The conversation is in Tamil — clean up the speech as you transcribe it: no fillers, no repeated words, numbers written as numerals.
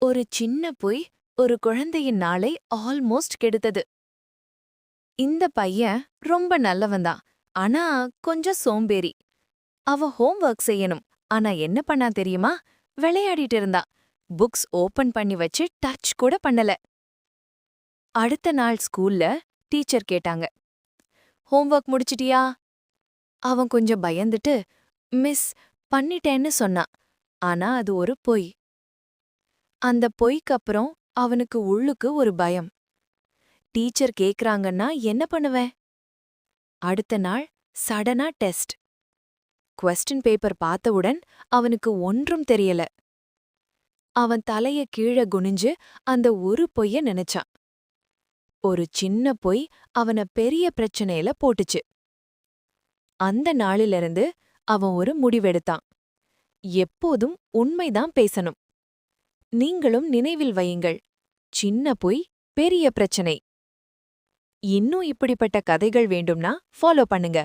ஒரு சின்ன பொய் ஒரு குழந்தையின் நாளை ஆல்மோஸ்ட் கெடுத்தது. இந்த பையன் ரொம்ப நல்லவன்தான், ஆனா கொஞ்சம் சோம்பேறி. அவன் ஹோம்வொர்க் செய்யணும், ஆனா என்ன பண்ணா தெரியுமா? விளையாடிட்டு இருந்தான். புக்ஸ் ஓபன் பண்ணி வச்சு டச் கூட பண்ணல. அடுத்த நாள் ஸ்கூல்ல டீச்சர் கேட்டாங்க, ஹோம்வொர்க் முடிச்சிட்டியா? அவன் கொஞ்சம் பயந்துட்டு, மிஸ், பண்ணிட்டேன்னு சொன்னான். ஆனா அது ஒரு பொய். அந்த பொய்க்கப்புறம் அவனுக்கு உள்ளுக்கு ஒரு பயம். டீச்சர் கேக்குறாங்கன்னா என்ன பண்ணுவேன்? அடுத்த நாள் சடனா டெஸ்ட். கொஸ்டின் பேப்பர் பார்த்தவுடன் அவனுக்கு ஒன்றும் தெரியல. அவன் தலைய கீழ குனிஞ்சு அந்த ஒரு பொய்ய நினைச்சான். ஒரு சின்ன பொய் அவன பெரிய பிரச்சனையில போட்டுச்சு. அந்த நாளிலிருந்து அவன் ஒரு முடிவெடுத்தான். எப்போதும் உண்மைதான் பேசணும். நீங்களும் நினைவில் வையுங்கள், சின்ன பொய் பெரிய பிரச்சனை. இன்னும் இப்படிப்பட்ட கதைகள் வேண்டும்னா ஃபாலோ பண்ணுங்க.